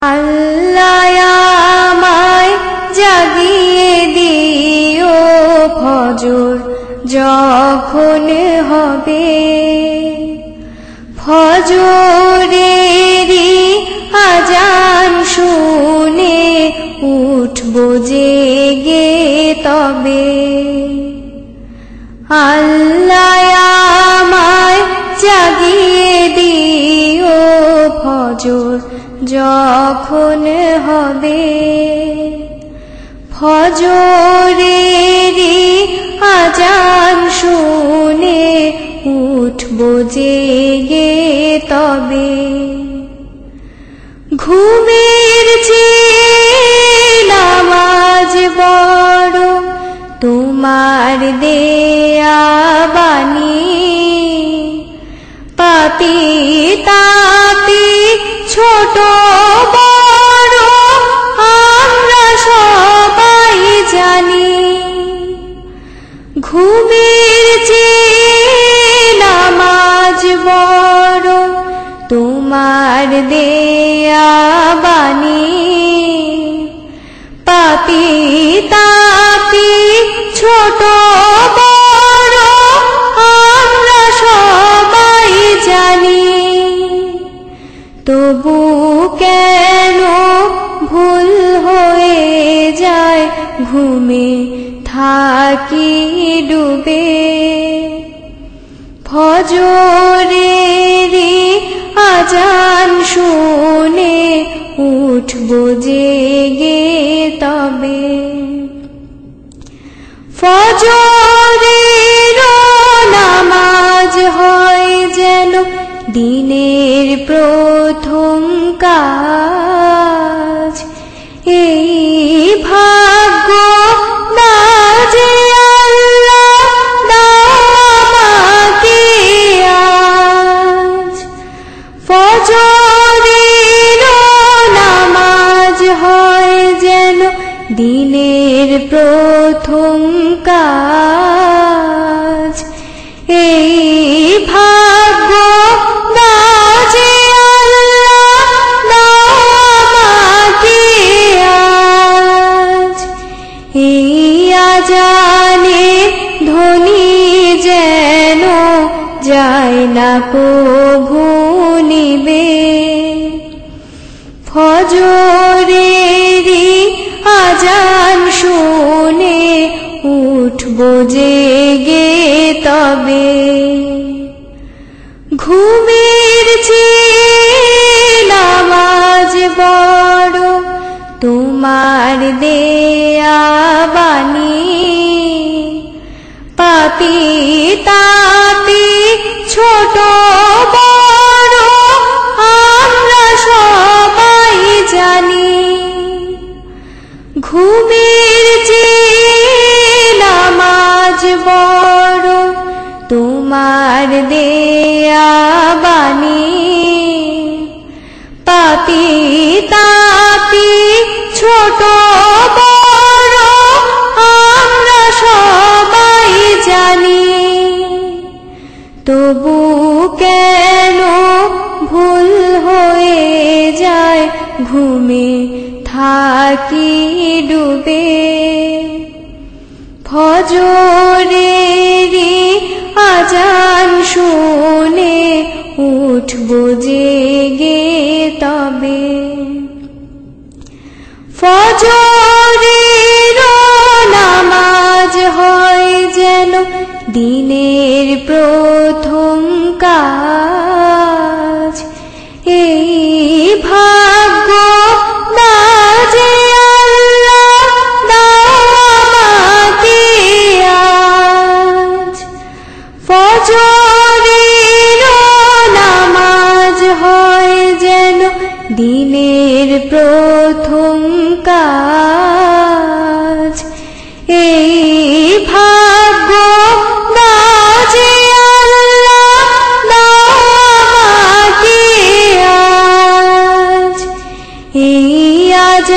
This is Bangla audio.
আল্লাহ আমায় জাগিয়ে দিও ফজর যখন হবে, ফজরেরই আজান শুনে উঠবো জেগে তবে। আল্লাহ আমায় জাগিয়ে দিও ফজর যখন হবে, ফজরেরই আজান শুনে উঠবো জেগে তবে। ঘুমের চেয়ে নামাজ বড় তোমার দেয়া বাণী, পাপী তাপী ছোট বড় আমরা সবাই জানি। ঘুমের চেয়ে নামাজ বড় তোমার দেয়া বাণী, পাপী তাপী ছোট বড় আমরা সবাই জানি। তবু কেন ভুল হয়ে যায় ঘুমে থাকি ডুবে, ফজরেরই আজান শুনে উঠবো জেগে তবে। ফজরের নামাজ হয় যেন দিনের প্রথম কাজ, এই ভাগ্য না যে আল্লাহ দাও আমাকে আজ। ফজরের নামাজ হয় যেন দিনের প্রথম কাজ, এই ভাগ্য না যে আল্লাহ দাও আমাকে আজ। এই আজানে ধ্বনি যেন যায় না কভু নিবে, ফজরেরই আজান শুনে উঠবো জেগে তবে। ঘুমের চেয়ে নামাজ বড় তোমার দেয়া বাণী, পাপী তাপী ছোট বড় আমরা সবাই জানি। ঘুমের চেয়ে নামাজ বড় তোমার দেয়া বাণী, পাপী তাপী ছোট বড় আমরা সবাই জানি। তবু কেন ভুল হয়ে যায় ঘুমে থাকি ডুবে, ফজরেরই আজান শুনে উঠবো জেগে তবে। ফজরের নামাজ হয় যেন দিনের প্রথম কাজ, এই ভাগ্য না যে আল্লাহ দাও আমাকে আজ। ফজরের নামাজ হয় যেন দিনের প্রথম কাজ, এই